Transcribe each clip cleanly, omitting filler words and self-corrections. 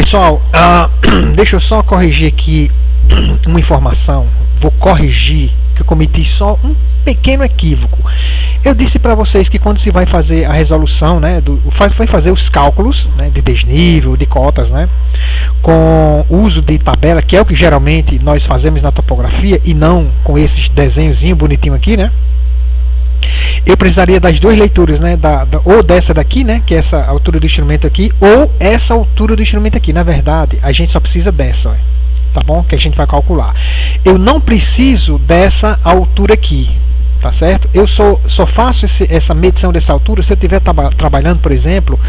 Pessoal, deixa eu só corrigir aqui uma informação. Vou corrigir que eu cometi só um pequeno equívoco. Eu disse para vocês que quando se vai fazer a resolução, né, vai fazer os cálculos, né, de desnível, de cotas, né, com uso de tabela, que é o que geralmente nós fazemos na topografia e não com esses desenhozinho bonitinho aqui, né? Eu precisaria das duas leituras, né, ou dessa daqui, né, que é essa altura do instrumento aqui, ou essa altura do instrumento aqui. Na verdade, a gente só precisa dessa, ó, tá bom? Que a gente vai calcular. Eu não preciso dessa altura aqui, tá certo? Eu só faço essa medição dessa altura se eu estiver trabalhando, por exemplo,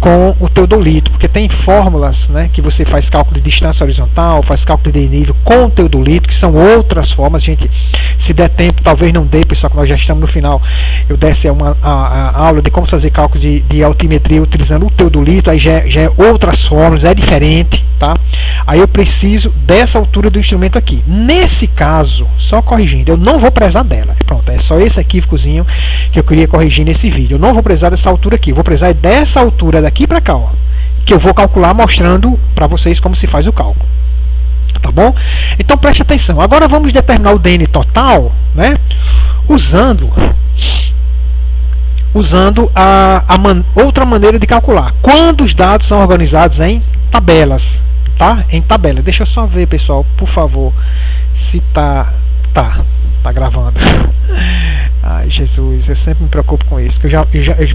com o teodolito, porque tem fórmulas, né, que você faz cálculo de distância horizontal, faz cálculo de nível com o teodolito, que são outras formas. Gente, se der tempo, talvez não dê, pessoal, que nós já estamos no final, eu desse a aula de como fazer cálculo de altimetria utilizando o teodolito, aí já é outras fórmulas, é diferente, tá? Aí eu preciso dessa altura do instrumento aqui. Nesse caso, só corrigindo, eu não vou precisar dela. Pronto, é só esse equívocozinho que eu queria corrigir nesse vídeo. Eu não vou precisar dessa altura aqui, eu vou precisar dessa altura daqui para cá, ó, que eu vou calcular mostrando para vocês como se faz o cálculo. Tá bom? Então preste atenção. Agora vamos determinar o DN total, né, usando outra maneira de calcular. Quando os dados são organizados em tabelas, tá? Em tabela. Deixa eu só ver, pessoal, por favor, se tá gravando. Ai, Jesus, eu sempre me preocupo com isso.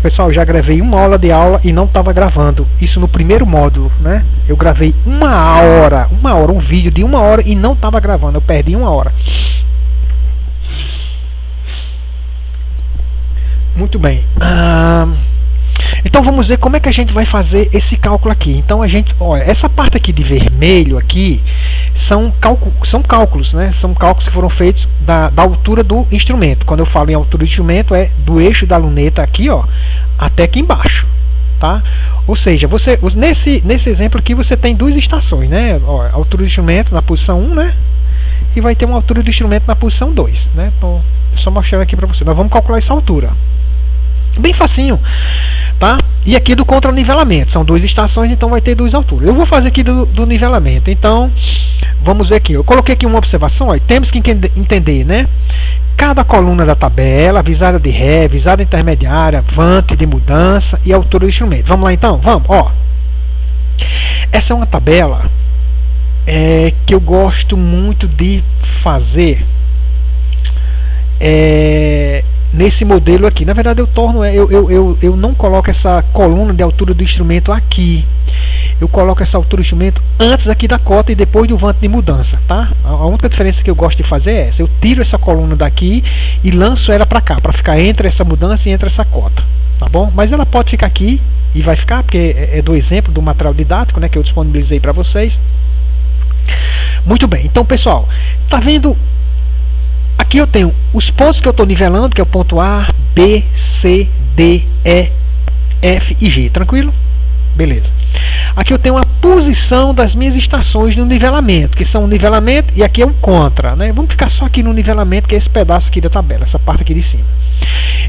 Pessoal, eu já gravei uma hora de aula e não estava gravando. Isso no primeiro módulo, né? Eu gravei uma hora, um vídeo de 1 hora e não estava gravando. Eu perdi 1 hora. Muito bem. Então vamos ver como é que a gente vai fazer esse cálculo aqui. Então a gente, olha, essa parte aqui de vermelho aqui são cálculos, né? São cálculos que foram feitos da altura do instrumento. Quando eu falo em altura do instrumento, é do eixo da luneta aqui, ó, até aqui embaixo, tá? Ou seja, nesse exemplo aqui você tem duas estações, né? Ó, a altura do instrumento na posição 1, né? E vai ter uma altura do instrumento na posição 2, né? Então, só mostrando aqui para você. Nós vamos calcular essa altura. Bem facinho, tá? E aqui do contranivelamento, são duas estações, então vai ter duas alturas. Eu vou fazer aqui do nivelamento. Então, vamos ver aqui. Eu coloquei aqui uma observação, ó, temos que entender, né? Cada coluna da tabela, visada de ré, visada intermediária, vante de mudança e altura do instrumento. Vamos lá então? Vamos, ó. Essa é uma tabela que eu gosto muito de fazer. Nesse modelo aqui, na verdade eu não coloco essa coluna de altura do instrumento aqui, eu coloco essa altura do instrumento antes aqui da cota e depois do vante de mudança, tá? A única diferença que eu gosto de fazer é essa: eu tiro essa coluna daqui e lanço ela para cá, para ficar entre essa mudança e entre essa cota, tá bom? Mas ela pode ficar aqui e vai ficar, porque é do exemplo do material didático, né, que eu disponibilizei para vocês. Muito bem, então pessoal, tá vendo? Aqui eu tenho os pontos que eu estou nivelando, que é o ponto A, B, C, D, E, F e G. Tranquilo? Beleza. Aqui eu tenho a posição das minhas estações no nivelamento, que são o nivelamento e aqui é o contra, né? Vamos ficar só aqui no nivelamento, que é esse pedaço aqui da tabela, essa parte aqui de cima.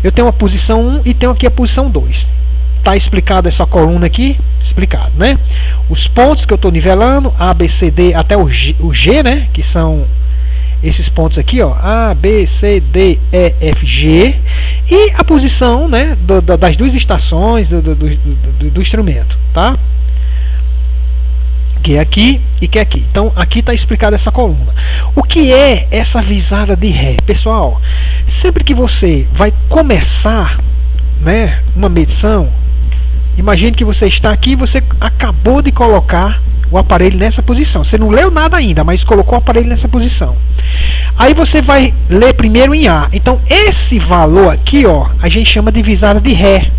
Eu tenho a posição 1 e tenho aqui a posição 2. Está explicado essa coluna aqui? Explicado, né? Os pontos que eu estou nivelando, A, B, C, D, até o G, né? Que são esses pontos aqui, ó, A, B, C, D, E, F, G, e a posição, né, das duas estações do instrumento, tá? Que é aqui e que é aqui. Então aqui está explicada essa coluna. O que é essa visada de ré? Pessoal, sempre que você vai começar, né, uma medição, imagine que você está aqui e você acabou de colocar o aparelho nessa posição. Você não leu nada ainda, mas colocou o aparelho nessa posição. Aí você vai ler primeiro em A. Então esse valor aqui, ó, a gente chama de visada de ré.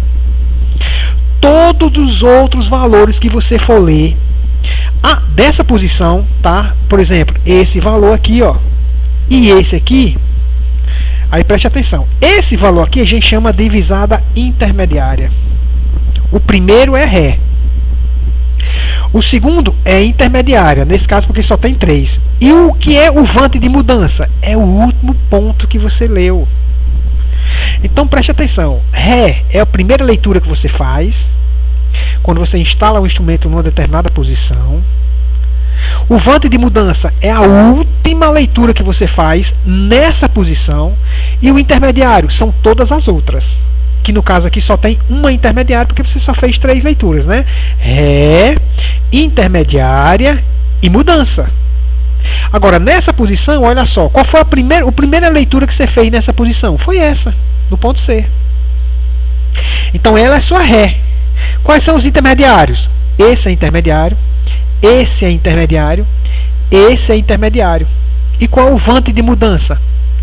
Todos os outros valores que você for ler dessa posição, tá? Por exemplo, esse valor aqui, ó, e esse aqui. Aí preste atenção. Esse valor aqui a gente chama de visada intermediária. O primeiro é ré. O segundo é intermediária, nesse caso porque só tem 3. E o que é o vante de mudança? É o último ponto que você leu. Então preste atenção. Ré é a primeira leitura que você faz. quando você instala o instrumento numa determinada posição. O vante de mudança é a última leitura que você faz nessa posição. E o intermediário são todas as outras, que no caso aqui só tem uma intermediária, porque você só fez 3 leituras, né? Ré, intermediária e mudança. Agora, nessa posição, olha só, qual foi a primeira leitura que você fez nessa posição? Foi essa, no ponto C. Então ela é sua Ré. Quais são os intermediários? Esse é intermediário, esse é intermediário, esse é intermediário. E qual é o vante de mudança?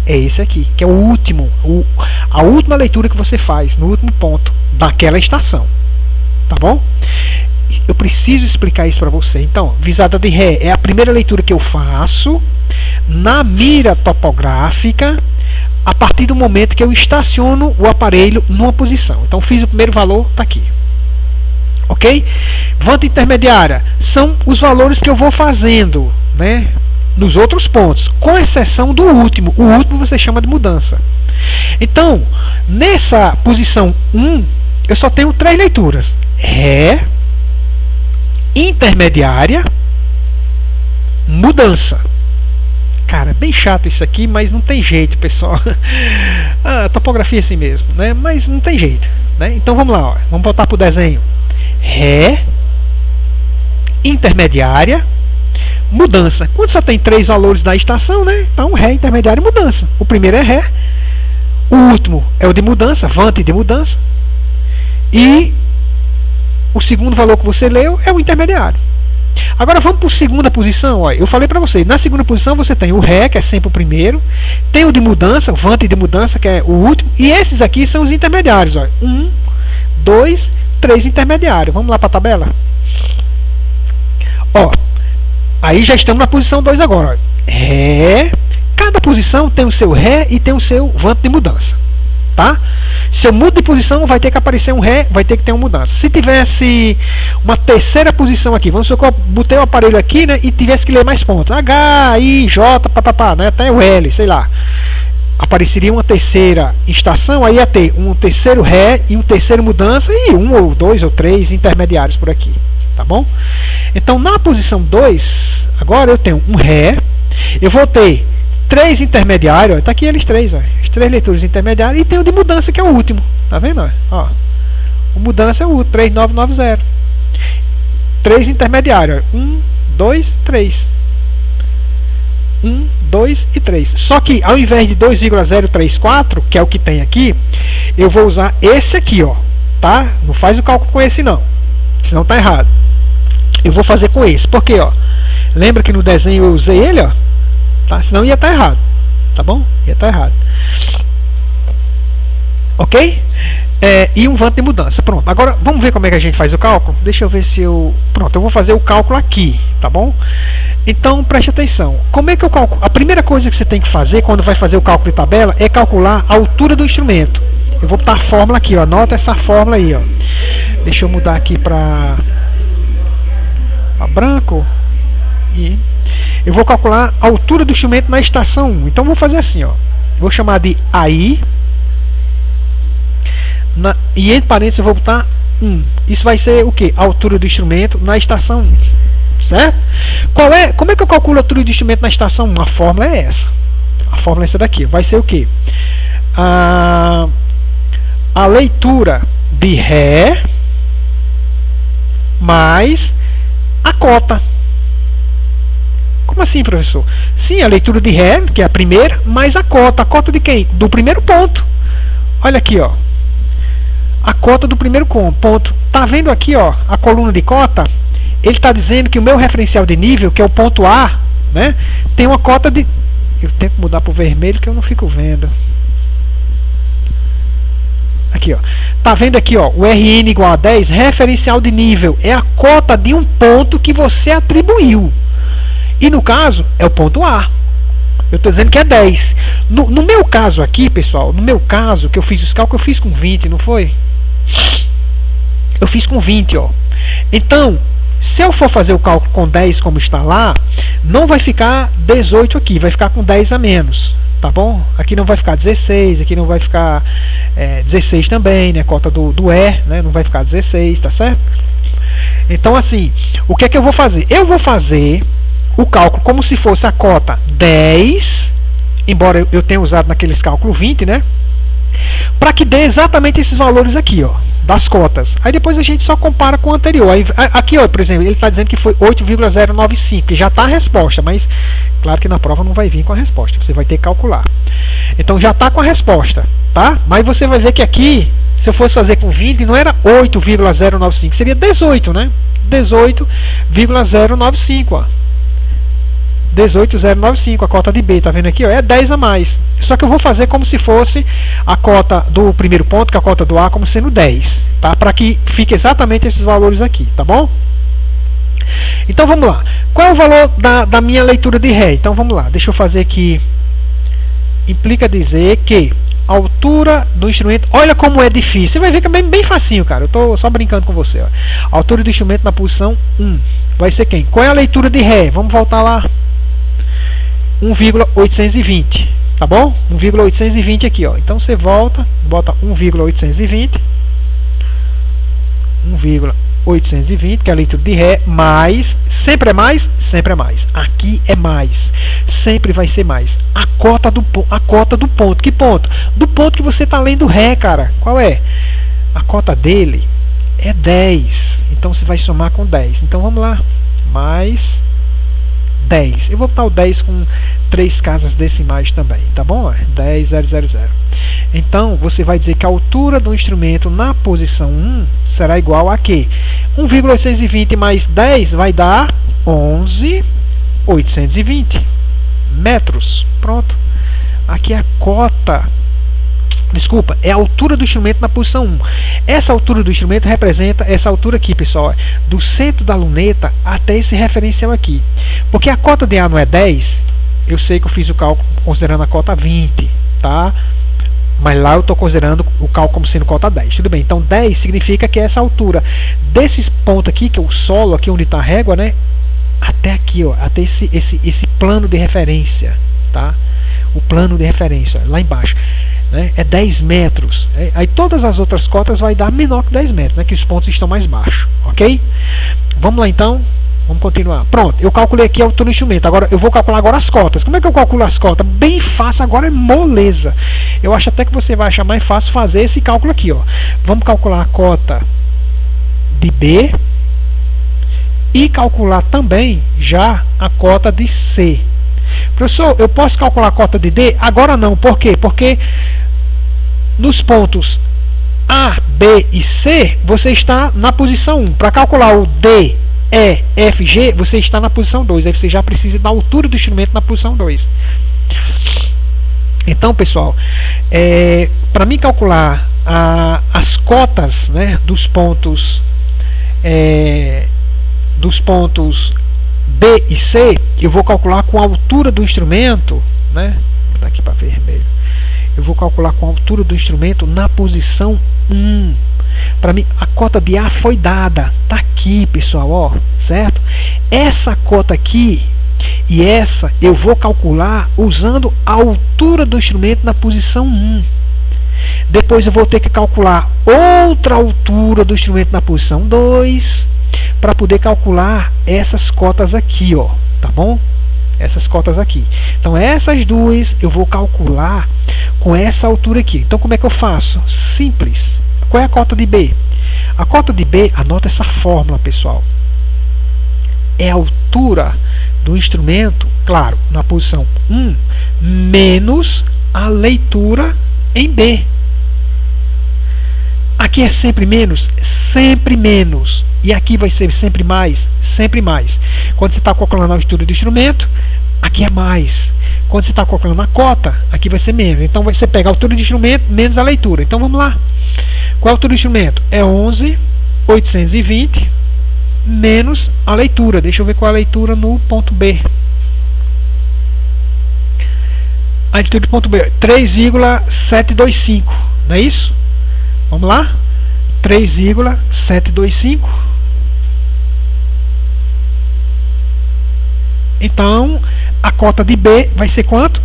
É esse aqui, que é o último, a última leitura que você faz, no último ponto daquela estação. Tá bom? Eu preciso explicar isso para você. Então, visada de Ré é a primeira leitura que eu faço na mira topográfica a partir do momento que eu estaciono o aparelho numa posição. Então, fiz o primeiro valor, está aqui. Ok? Vante intermediária são os valores que eu vou fazendo, né, nos outros pontos, com exceção do último. O último você chama de mudança. Então, nessa posição 1, eu só tenho 3 leituras. Ré, intermediária, mudança. Cara, é bem chato isso aqui, mas não tem jeito, pessoal. A topografia é assim mesmo, né? Mas não tem jeito, né? Então vamos lá, ó. Vamos voltar para o desenho. Ré, intermediária, mudança. Quando só tem 3 valores da estação, né? Então Ré, intermediária e mudança. O primeiro é Ré, o último é o de mudança, vante de mudança, e o segundo valor que você leu é o intermediário. Agora vamos para a segunda posição. Ó. Eu falei para você, na segunda posição você tem o Ré, que é sempre o primeiro, tem o de mudança, o vante de mudança, que é o último, e esses aqui são os intermediários. 1, 2, 3 intermediários. Vamos lá para a tabela. Ó, aí já estamos na posição 2 agora. Ó. Ré, cada posição tem o seu Ré e tem o seu vante de mudança. Tá? Se eu mudo de posição, vai ter que aparecer um Ré, vai ter que ter uma mudança. Se tivesse uma terceira posição aqui, vamos supor que eu botei o aparelho aqui, né, e tivesse que ler mais pontos, H, I, J, papapá, né, até o L, sei lá. Apareceria uma terceira estação, aí ia ter um terceiro Ré e um terceiro mudança e 1 ou 2 ou 3 intermediários por aqui. Tá bom? Então na posição 2, agora eu tenho um Ré, eu vou ter 3 intermediários, está aqui eles 3, ó, as 3 leituras intermediárias, e tem o de mudança que é o último, tá vendo? Ó, o mudança é o 3990. 3 intermediários, 1, 2, 3. 1, 2 e 3. Só que ao invés de 2,034, que é o que tem aqui, eu vou usar esse aqui, ó, tá? Não faz o cálculo com esse não, senão tá errado. Eu vou fazer com esse, porque ó, lembra que no desenho eu usei ele, ó, tá? Senão ia estar errado, tá bom? Ia estar errado. Ok? E um vante de mudança. Pronto. Agora vamos ver como é que a gente faz o cálculo. Deixa eu ver se eu... Pronto, eu vou fazer o cálculo aqui, tá bom? Então preste atenção. Como é que eu calculo? A primeira coisa que você tem que fazer quando vai fazer o cálculo de tabela é calcular a altura do instrumento. Eu vou botar a fórmula aqui, ó. Anota essa fórmula aí, ó. Deixa eu mudar aqui para branco. E eu vou calcular a altura do instrumento na estação 1. Então vou fazer assim, ó. Vou chamar de AI. E entre parênteses eu vou botar 1. Isso vai ser o que? A altura do instrumento na estação 1. Certo? Como é que eu calculo a altura do instrumento na estação 1? A fórmula é essa. A fórmula é essa daqui. Vai ser o que? A leitura de Ré mais a cota. Como assim, professor? Sim, a leitura de Ré, que é a primeira, mais a cota. A cota de quem? Do primeiro ponto. Olha aqui, ó. A cota do primeiro ponto. Tá vendo aqui, ó, a coluna de cota? Ele está dizendo que o meu referencial de nível, que é o ponto A, né, tem uma cota de... Eu tenho que mudar para o vermelho que eu não fico vendo. Aqui, ó. Tá vendo aqui, ó, o RN igual a 10, referencial de nível. É a cota de um ponto que você atribuiu. E no caso, é o ponto A. Eu estou dizendo que é 10. No meu caso aqui, pessoal, no meu caso, que eu fiz os cálculos, eu fiz com 20, não foi? Eu fiz com 20, ó. Então, se eu for fazer o cálculo com 10 como está lá, não vai ficar 18 aqui, vai ficar com 10 a menos, tá bom? Aqui não vai ficar 16, aqui não vai ficar 16 também, né? Cota do E, né? Não vai ficar 16, tá certo? Então assim, o que é que eu vou fazer? Eu vou fazer o cálculo como se fosse a cota 10, embora eu tenha usado naqueles cálculos 20, né? Para que dê exatamente esses valores aqui, ó, das cotas. Aí depois a gente só compara com o anterior. Aí, aqui, ó, por exemplo, ele está dizendo que foi 8,095, que já está a resposta, mas claro que na prova não vai vir com a resposta, você vai ter que calcular. Então já está com a resposta, tá? Mas você vai ver que aqui, se eu fosse fazer com 20, não era 8,095, seria 18, né? 18,095, ó. 18,095, a cota de B, tá vendo aqui? Ó, é 10 a mais. Só que eu vou fazer como se fosse a cota do primeiro ponto, que é a cota do A, como sendo 10, tá? Para que fique exatamente esses valores aqui, tá bom? Então vamos lá. Qual é o valor da minha leitura de Ré? Então vamos lá, deixa eu fazer aqui. Implica dizer que a altura do instrumento, olha como é difícil, você vai ver que é bem facinho, cara. Eu tô só brincando com você, ó. A altura do instrumento na posição 1 vai ser quem? Qual é a leitura de Ré? Vamos voltar lá. 1,820, tá bom? 1,820 aqui, ó. Então você volta, bota 1,820, 1,820, que é a leitura de Ré, mais, sempre é mais, sempre é mais. Aqui é mais, sempre vai ser mais. A cota do ponto, que ponto? Do ponto que você está lendo Ré, cara. Qual é? A cota dele é 10, então você vai somar com 10. Então vamos lá, mais 10. Eu vou botar o 10 com 3 casas decimais também, tá bom? 10,000. Então, você vai dizer que a altura do instrumento na posição 1 será igual a quê? 1,820 mais 10 vai dar 11,820 metros. Pronto. Aqui é a cota. Desculpa, é a altura do instrumento na posição 1. Essa altura do instrumento representa essa altura aqui, pessoal, do centro da luneta até esse referencial aqui. Porque a cota de A não é 10, eu sei que eu fiz o cálculo considerando a cota 20, tá? Mas lá eu estou considerando o cálculo como sendo cota 10. Tudo bem, então 10 significa que é essa altura desse ponto aqui, que é o solo, aqui onde está a régua, né? Até aqui, ó, até esse plano de referência, tá? O plano de referência, ó, lá embaixo. É 10 metros. Aí todas as outras cotas vai dar menor que 10 metros, né, que os pontos estão mais baixos, ok? Vamos lá então, vamos continuar. Pronto, eu calculei aqui a altura do instrumento. Agora eu vou calcular agora as cotas. Como é que eu calculo as cotas? Bem fácil, agora é moleza. Eu acho até que você vai achar mais fácil fazer esse cálculo aqui, ó. Vamos calcular a cota de B e calcular também já a cota de C. Professor, eu posso calcular a cota de D? Agora não, por quê? Porque nos pontos A, B e C, você está na posição 1. Para calcular o D, E, F, G, você está na posição 2. Aí você já precisa da altura do instrumento na posição 2. Então, pessoal, para mim calcular as cotas, né, dos pontos B e C, eu vou calcular com a altura do instrumento, né? Vou botar aqui para vermelho. Eu vou calcular com a altura do instrumento na posição 1. Para mim, a cota de A foi dada. Tá aqui, pessoal, ó, certo? Essa cota aqui e essa eu vou calcular usando a altura do instrumento na posição 1. Depois eu vou ter que calcular outra altura do instrumento na posição 2 para poder calcular essas cotas aqui, ó, tá bom? Essas cotas aqui. Então essas duas eu vou calcular com essa altura aqui. Então como é que eu faço? Simples. Qual é a cota de B? A cota de B, anota essa fórmula, pessoal. É a altura do instrumento, claro, na posição 1, menos a leitura em B. Aqui é sempre menos? Sempre menos. E aqui vai ser sempre mais? Sempre mais. Quando você está calculando a altura do instrumento, aqui é mais. Quando você está calculando a cota, aqui vai ser menos. Então você pega a altura do instrumento menos a leitura. Então vamos lá. Qual é a altura do instrumento? É 11,820 menos a leitura. Deixa eu ver qual é a leitura no ponto B. A leitura do ponto B, 3,725. Não é isso? Vamos lá? 3,725. Então, a cota de B vai ser quanto?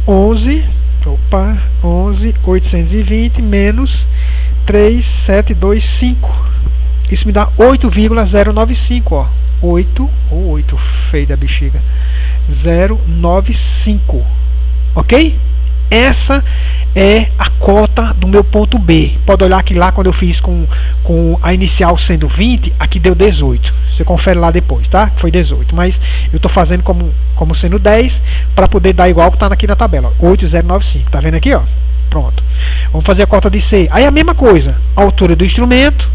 11,820 menos 3,725. Isso me dá 8,095, ó. 8 ou 8, feio da bexiga. 095. Ok? Essa é a cota do meu ponto B. Pode olhar que lá quando eu fiz com a inicial sendo 20, aqui deu 18. Você confere lá depois, tá? Foi 18. Mas eu estou fazendo como sendo 10 para poder dar igual que está aqui na tabela. 8095. Tá vendo aqui, ó? Pronto. Vamos fazer a cota de C. Aí a mesma coisa. A altura do instrumento.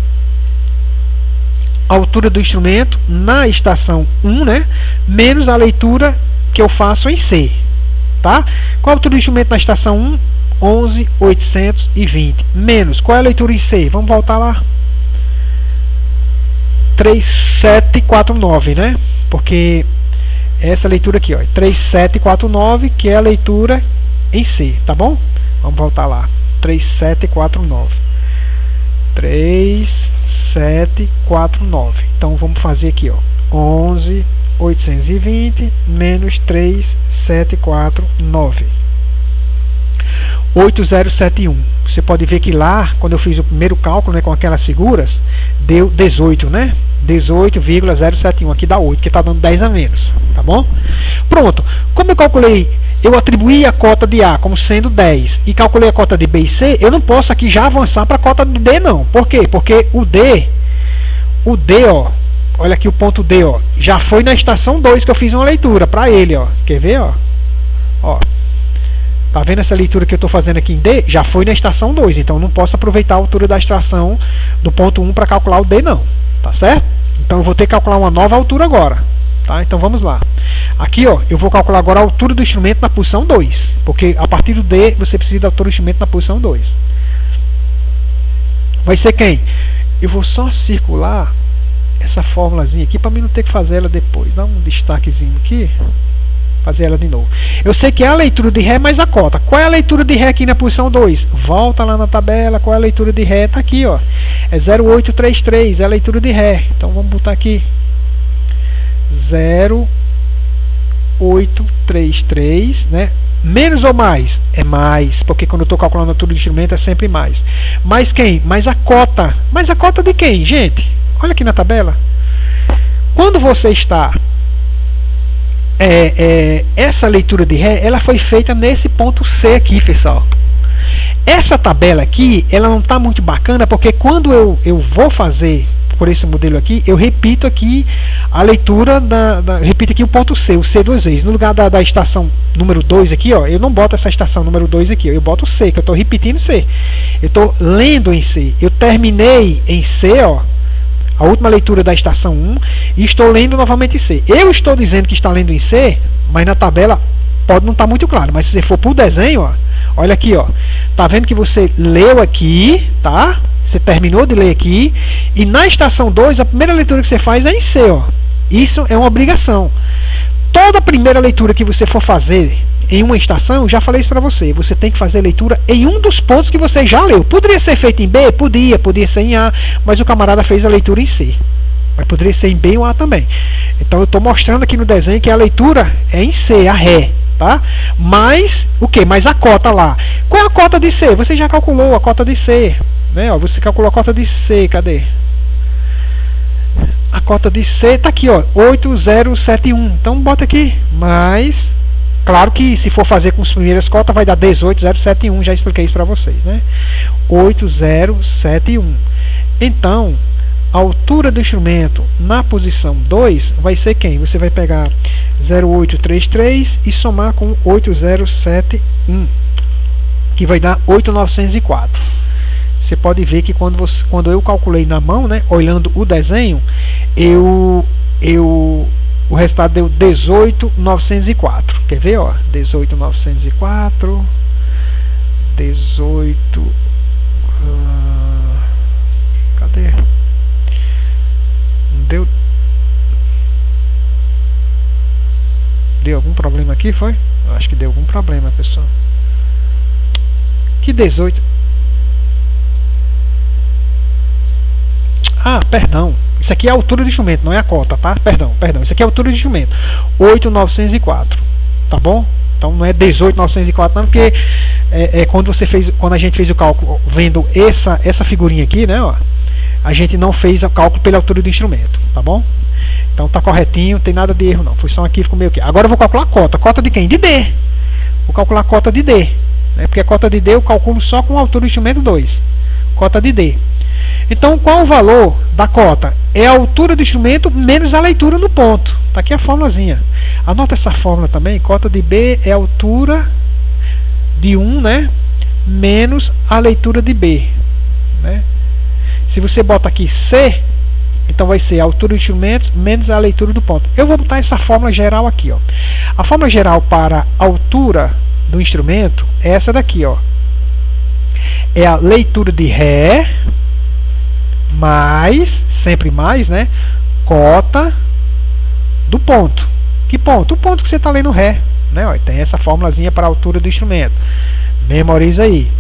A altura do instrumento na estação 1, né? Menos a leitura que eu faço em C. Tá? Qual a altura do instrumento na estação 1? 11.820. Menos. Qual é a leitura em C? Vamos voltar lá. 3749, né? Porque essa leitura aqui, ó, 3749, que é a leitura em C, tá bom? Vamos voltar lá. 3749. 3749. Então vamos fazer aqui, ó, 11.820 menos 3749. 8071. Você pode ver que lá, quando eu fiz o primeiro cálculo, né, com aquelas figuras, deu 18, né? 18,071. Aqui dá 8, que está dando 10 a menos. Tá bom? Pronto. Como eu calculei, eu atribuí a cota de A como sendo 10 e calculei a cota de B e C, eu não posso aqui já avançar para a cota de D, não. Por quê? Porque o D, ó, olha aqui o ponto D, ó, já foi na estação 2 que eu fiz uma leitura para ele, ó. Quer ver, ó? Ó. Tá vendo essa leitura que eu estou fazendo aqui em D? Já foi na estação 2, então eu não posso aproveitar a altura da estação do ponto 1 para calcular o D, não. Tá certo? Então eu vou ter que calcular uma nova altura agora. Tá? Então vamos lá. Aqui, ó, eu vou calcular agora a altura do instrumento na posição 2, porque a partir do D você precisa da altura do instrumento na posição 2. Vai ser quem? Eu vou só circular essa fórmulazinha aqui para mim não ter que fazer ela depois. Dá um destaquezinho aqui. Fazer ela de novo. Eu sei que é a leitura de Ré mais a cota. Qual é a leitura de Ré aqui na posição 2? Volta lá na tabela. Qual é a leitura de Ré? Está aqui, ó. É 0,833. É a leitura de Ré. Então vamos botar aqui 0,833, né? Menos ou mais? É mais, porque quando eu estou calculando a altura do instrumento é sempre mais. Mais quem? Mais a cota. Mais a cota de quem, gente? Olha aqui na tabela. Quando você está... essa leitura de Ré, ela foi feita nesse ponto C aqui, pessoal. Essa tabela aqui, ela não está muito bacana, porque quando eu vou fazer por esse modelo aqui, eu repito aqui a leitura, repito aqui o ponto C, o C duas vezes. No lugar da estação número 2 aqui, ó, eu não boto essa estação número 2 aqui, ó, eu boto C, que eu estou repetindo C. Eu estou lendo em C. Eu terminei em C, ó, a última leitura da estação 1, e estou lendo novamente em C. Eu estou dizendo que está lendo em C, mas na tabela pode não estar muito claro. Mas se você for para o desenho, ó, olha aqui, ó, tá vendo que você leu aqui, tá? Você terminou de ler aqui, e na estação 2, a primeira leitura que você faz é em C, ó. Isso é uma obrigação. Toda primeira leitura que você for fazer em uma estação, já falei isso para você, você tem que fazer leitura em um dos pontos que você já leu. Poderia ser feito em B? Podia ser em A, mas o camarada fez a leitura em C. Mas poderia ser em B ou A também. Então eu estou mostrando aqui no desenho que a leitura é em C, a Ré, tá? Mas, o que? Mas a cota lá. Qual é a cota de C? Você já calculou a cota de C, né? Ó, você calculou a cota de C, cadê? A cota de C está aqui, ó, 8071. Então bota aqui, mais... Claro que se for fazer com as primeiras cotas vai dar 18,071, já expliquei isso para vocês, né? 8071. Então, a altura do instrumento na posição 2 vai ser quem? Você vai pegar 0,833 e somar com 8071, que vai dar 8.904. Você pode ver que quando eu calculei na mão, né, olhando o desenho, o resultado deu 18.904. Quer ver, ó? 18.904. 18. Cadê? Não deu. Deu algum problema aqui, foi? Eu acho que deu algum problema, pessoal. Que 18? Ah, perdão. Isso aqui é a altura do instrumento, não é a cota, tá? Perdão. Isso aqui é a altura do instrumento. 8.904. Tá bom? Então não é 18.904 não, porque quando a gente fez o cálculo vendo essa figurinha aqui, né, ó, a gente não fez o cálculo pela altura do instrumento, tá bom? Então tá corretinho, não tem nada de erro não, foi só aqui, ficou meio que. Agora eu vou calcular a cota. Cota de quem? De D. Vou calcular a cota de D, né? Porque a cota de D eu calculo só com a altura do instrumento 2. Cota de D. Então qual o valor da cota? É a altura do instrumento menos a leitura no ponto. Tá aqui a formulazinha. Anota essa fórmula também. Cota de B é a altura de 1, né? Menos a leitura de B, né? Se você bota aqui C, então vai ser a altura dos instrumentos menos a leitura do ponto. Eu vou botar essa fórmula geral aqui, ó. A fórmula geral para a altura do instrumento é essa daqui, ó. É a leitura de Ré mais, sempre mais, né? Cota do ponto. Que ponto? O ponto que você está lendo Ré, né? Ó, tem essa fórmulazinha para a altura do instrumento. Memoriza aí.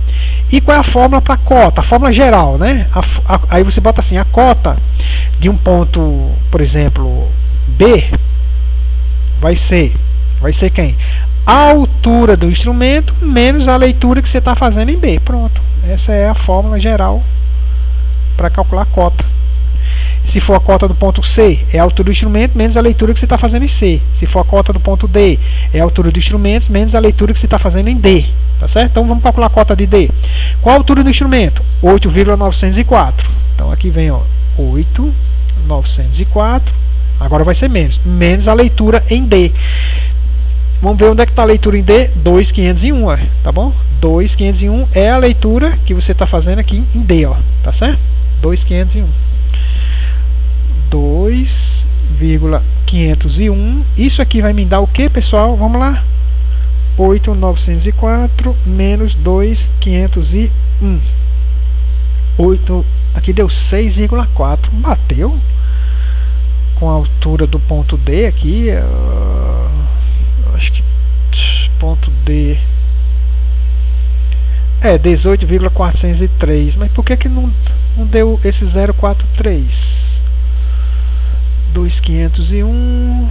E qual é a fórmula para cota? A fórmula geral, né? Aí você bota assim, a cota de um ponto, por exemplo, B, vai ser quem? A altura do instrumento menos a leitura que você está fazendo em B. Pronto. Essa é a fórmula geral para calcular a cota. Se for a cota do ponto C, é a altura do instrumento menos a leitura que você está fazendo em C. Se for a cota do ponto D, é a altura do instrumento menos a leitura que você está fazendo em D. Tá certo? Então vamos calcular a cota de D. Qual a altura do instrumento? 8,904. Então aqui vem, ó, 8,904. Agora vai ser menos a leitura em D. Vamos ver onde é que está a leitura em D? 2,501, ó, tá bom? 2,501 é a leitura que você está fazendo aqui em D, ó, tá certo? 2,501. 2,501. Isso aqui vai me dar o que, pessoal? Vamos lá. 8,904 menos 2,501. 8, aqui deu 6,4. Bateu com a altura do ponto D aqui. Acho que ponto D é 18,403. Mas por que não deu esse 043? 2,501.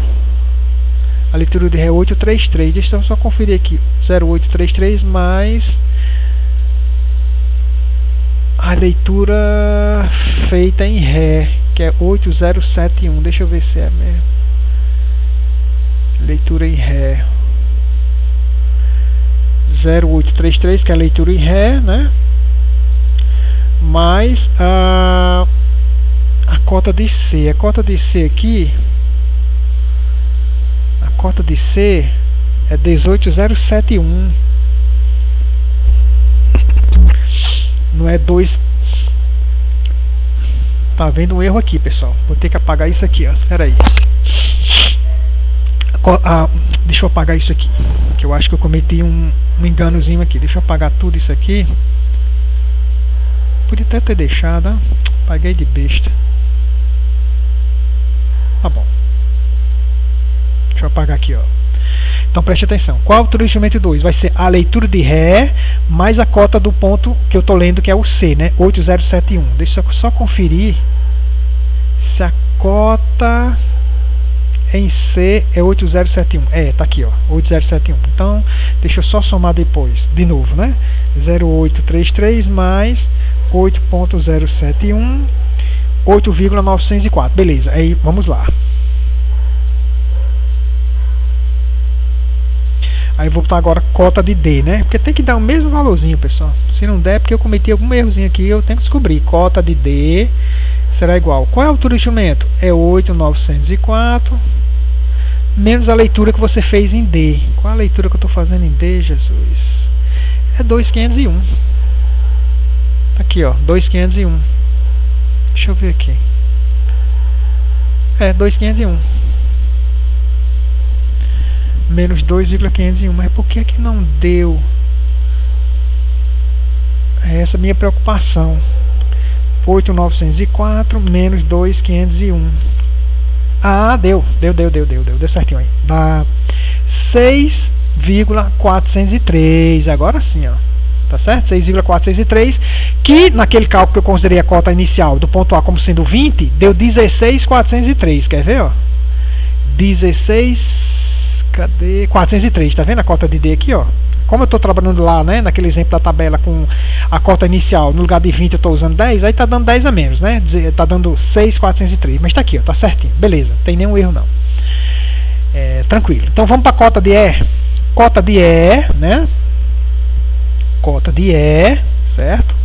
A leitura de Ré é 833. Deixa eu só conferir aqui. 0,833 mais a leitura feita em Ré, que é 8,071. Deixa eu ver se é mesmo. Leitura em Ré. 0,833, que é a leitura em Ré, né? Mais a cota de C. A cota de C aqui, a cota de C é 18,071. Não é 2. Tá vendo um erro aqui, pessoal. Vou ter que apagar isso aqui, ó. Espera aí. Deixa eu apagar isso aqui, que eu acho que eu cometi um enganozinho aqui. Deixa eu apagar tudo isso aqui. Podia até ter deixado, ó. Apaguei de besta. Tá bom. Deixa eu apagar aqui, ó. Então preste atenção. Qual a altura do instrumento 2? Vai ser a leitura de Ré mais a cota do ponto que eu estou lendo, que é o C, né? 8071. Deixa eu só conferir se a cota em C é 8071. É, tá aqui, ó, 8071. Então, deixa eu só somar depois, de novo, né? 0833 mais 8.071, 8,904. Beleza, aí vamos lá. Aí vou botar agora cota de D, né? Porque tem que dar o mesmo valorzinho, pessoal. Se não der, porque eu cometi algum errozinho aqui, eu tenho que descobrir. Cota de D será igual. Qual é a altura do instrumento? É 8,904 menos a leitura que você fez em D. Qual é a leitura que eu estou fazendo em D, Jesus? É 2,501. Tá aqui, ó, 2,501. Deixa eu ver aqui. É 2,501. Menos 2,501. Mas por que que não deu? É essa a minha preocupação. 8,904 menos 2,501. Ah, deu certinho aí. Dá 6,403. Agora sim, ó. Tá certo? 6,403. Que naquele cálculo que eu considerei a cota inicial do ponto A como sendo 20, deu 16,403. Quer ver, ó? 16. Cadê? 403. Tá vendo a cota de D aqui, ó? como eu estou trabalhando lá, né, naquele exemplo da tabela com a cota inicial, no lugar de 20 eu estou usando 10, aí está dando 10 a menos, né? Está dando 6.403, mas está aqui, está certinho, beleza, não tem nenhum erro não. Tranquilo. Então vamos para a cota de E. Cota de E, né? Cota de E, certo?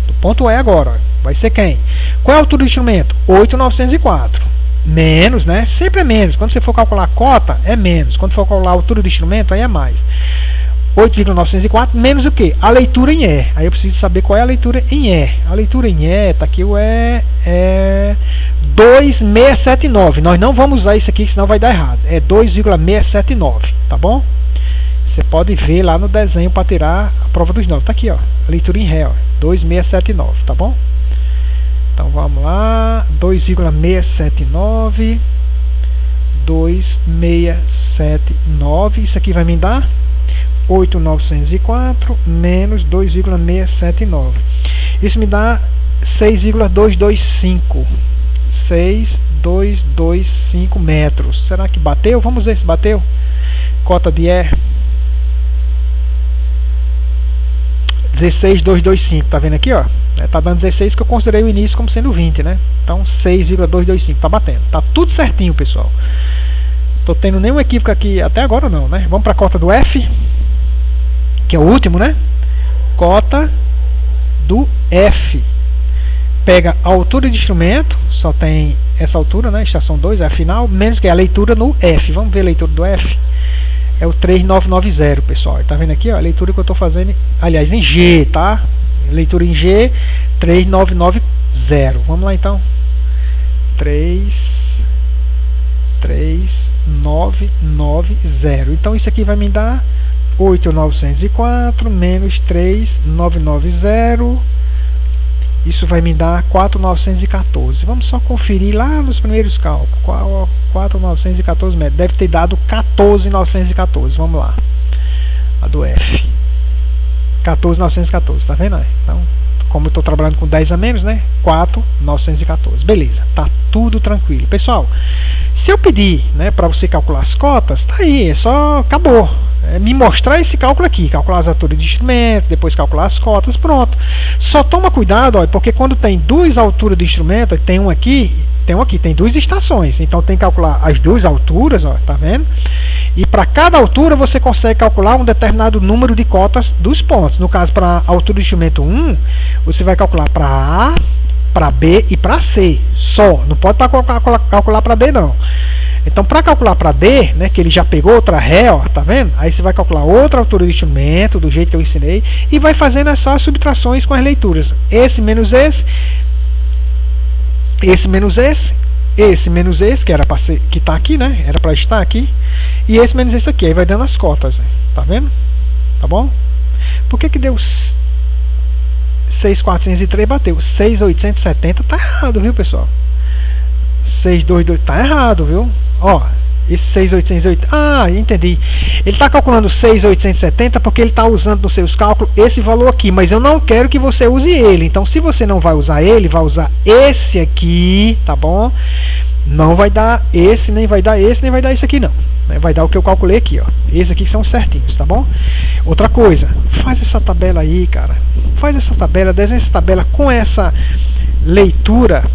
Do ponto E agora, ó, vai ser quem? Qual é a altura do instrumento? 8.904. Menos, né? Sempre é menos. Quando você for calcular a cota, é menos. Quando for calcular a altura do instrumento, aí é mais. 8.904 menos o que? A leitura em E. Aí eu preciso saber qual é a leitura em E. A leitura em E, tá aqui o E, é 2.679. Nós não vamos usar isso aqui, senão vai dar errado. É 2,679, tá bom? Você pode ver lá no desenho para tirar a prova dos 9. Tá aqui, ó. A leitura em Ré, ó. 2.679, tá bom? Então vamos lá. 2,679. 2.679. Isso aqui vai me dar 8.904 menos 2,679. Isso me dá 6,225. 6.225 metros. Será que bateu? Vamos ver se bateu. Cota de E. 16.225, tá vendo aqui, ó? Tá dando 16, que eu considerei o início como sendo 20, né? Então 6,225, tá batendo. Tá tudo certinho, pessoal. Tô tendo nenhum equívoco aqui até agora não, né? Vamos para a cota do F, que é o último, né? Cota do F. Pega a altura de instrumento, só tem essa altura, né? Estação 2, é a final, menos que a leitura no F. Vamos ver a leitura do F. É o 3.990, pessoal. Tá vendo aqui, ó, a leitura que eu estou fazendo, aliás, em G, tá? Leitura em G, 3.990. Vamos lá, então. 3.990. Então, isso aqui vai me dar 8.904 menos 3.990. Isso vai me dar 4.914. Vamos só conferir lá nos primeiros cálculos. 4.914 metros. Deve ter dado 14.914. Vamos lá. A do F. 14.914. Tá vendo aí? Então, como eu estou trabalhando com 10 a menos, né? 4.914. Beleza. Tá tudo tranquilo. Pessoal, se eu pedir, né, para você calcular as cotas, tá aí. É só... Acabou. Me mostrar esse cálculo aqui, calcular as alturas de instrumento, depois calcular as cotas, pronto. Só toma cuidado, ó, porque quando tem duas alturas de instrumento, tem um aqui, tem duas estações, então tem que calcular as duas alturas, ó, tá vendo? E para cada altura você consegue calcular um determinado número de cotas dos pontos. No caso, para a altura do instrumento 1, você vai calcular para A, para B e para C, só, não pode calcular para D não. Então, para calcular para D, né, que ele já pegou outra Ré, ó, tá vendo? Aí você vai calcular outra altura do instrumento, do jeito que eu ensinei, e vai fazendo essas subtrações com as leituras. Esse menos esse menos esse menos esse, que era para ser, que tá aqui, né? Era para estar aqui, e esse menos esse aqui, aí vai dando as cotas, né? Tá vendo? Tá bom? Por que deu 6.403 bateu? 6.870 tá errado, viu, pessoal? 622 tá errado, viu? Ó, esse 6.880, entendi. Ele está calculando 6.870 porque ele está usando nos seus cálculos esse valor aqui, mas eu não quero que você use ele. Então, se você não vai usar ele, vai usar esse aqui, tá bom? Não vai dar esse, nem vai dar esse, nem vai dar esse aqui não. Vai dar o que eu calculei aqui, ó. Esses aqui são certinhos, tá bom? Outra coisa, faz essa tabela aí, cara. Faz essa tabela, desenha essa tabela com essa leitura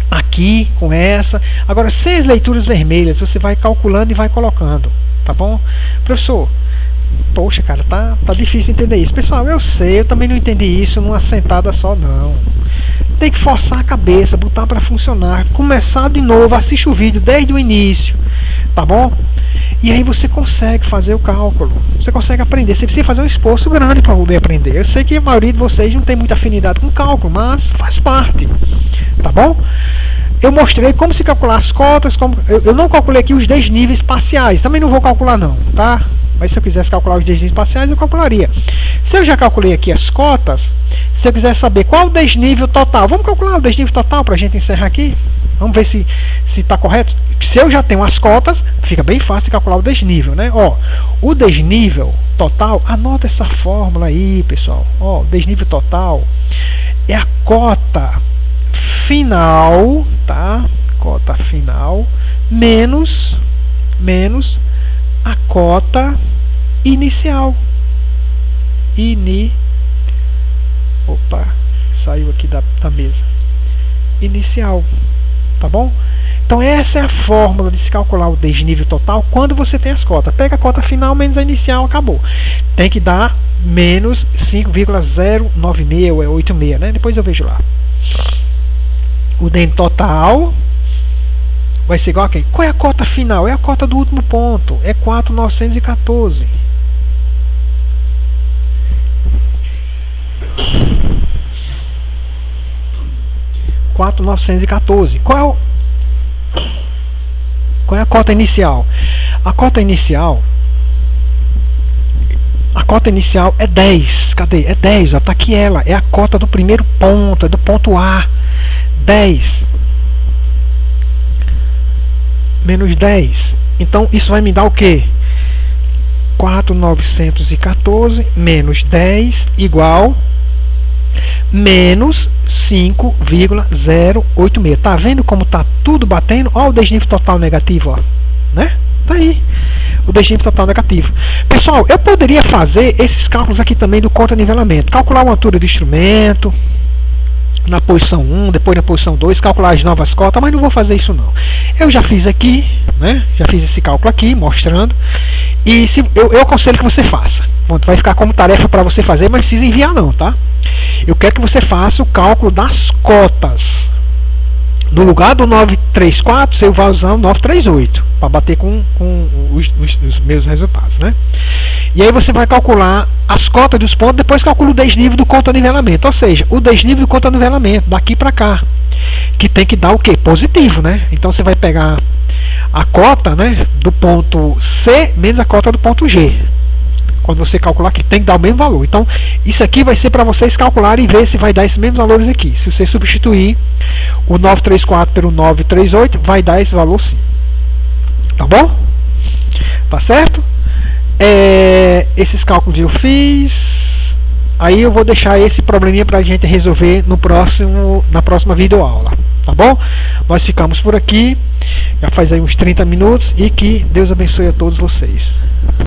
aqui, com essa. Agora, sem as leituras vermelhas, você vai calculando e vai colocando, tá bom? Professor, poxa, cara, tá difícil entender isso. Pessoal, eu sei, eu também não entendi isso numa sentada só, não. Tem que forçar a cabeça, botar para funcionar, começar de novo, assiste o vídeo desde o início, tá bom? E aí você consegue fazer o cálculo, você consegue aprender. Você precisa fazer um esforço grande para poder aprender. Eu sei que a maioria de vocês não tem muita afinidade com cálculo, mas faz parte, tá bom? Eu mostrei como se calcular as cotas, eu não calculei aqui os desníveis parciais, também não vou calcular não, tá? Mas se eu quisesse calcular os desníveis parciais, eu calcularia. Se eu já calculei aqui as cotas, se eu quiser saber qual o desnível total, vamos calcular o desnível total para a gente encerrar aqui? Vamos ver se está correto. Se eu já tenho as cotas, fica bem fácil calcular o desnível, né? Ó, o desnível total, anota essa fórmula aí, pessoal. Ó, o desnível total é a cota final, tá? Cota final menos a cota inicial. Opa, saiu aqui da mesa. Inicial, tá bom? Então essa é a fórmula de se calcular o desnível total quando você tem as cotas. Pega a cota final menos a inicial, acabou. Tem que dar menos 5,096 ou 86, né? Depois eu vejo lá. O DEN total vai ser igual a quem? Qual é a cota final? É a cota do último ponto. É 4.914. Qual é a cota inicial? A cota inicial é 10. Cadê? É 10, ó, tá aqui ela. É a cota do primeiro ponto, é do ponto A. 10 menos 10. Então isso vai me dar o quê? 4.914 menos 10 igual menos 5,086. Tá vendo como tá tudo batendo? Ó, o desnível total negativo, ó, né? Tá aí o desnível total negativo. Pessoal, eu poderia fazer esses cálculos aqui também do contra-nivelamento. Calcular uma altura do instrumento na posição 1, depois na posição 2, calcular as novas cotas, mas não vou fazer isso não. Eu já fiz aqui, né? Já fiz esse cálculo aqui, mostrando. E eu aconselho que você faça. Vai ficar como tarefa para você fazer, mas não precisa enviar não, tá? Eu quero que você faça o cálculo das cotas. No lugar do 934, você vai usar o 938 para bater com os meus resultados, né? E aí você vai calcular as cotas dos pontos, depois calcula o desnível do contra-nivelamento, ou seja, o desnível do contra-nivelamento daqui para cá, que tem que dar o que? Positivo, né? Então você vai pegar a cota, né, do ponto C menos a cota do ponto G. Quando você calcular, que tem que dar o mesmo valor. Então, isso aqui vai ser para vocês calcularem e ver se vai dar esses mesmos valores aqui. Se você substituir o 934 pelo 938, vai dar esse valor sim. Tá bom? Tá certo? Esses cálculos eu fiz. Aí eu vou deixar esse probleminha para a gente resolver na próxima videoaula. Tá bom? Nós ficamos por aqui. Já faz aí uns 30 minutos. E que Deus abençoe a todos vocês.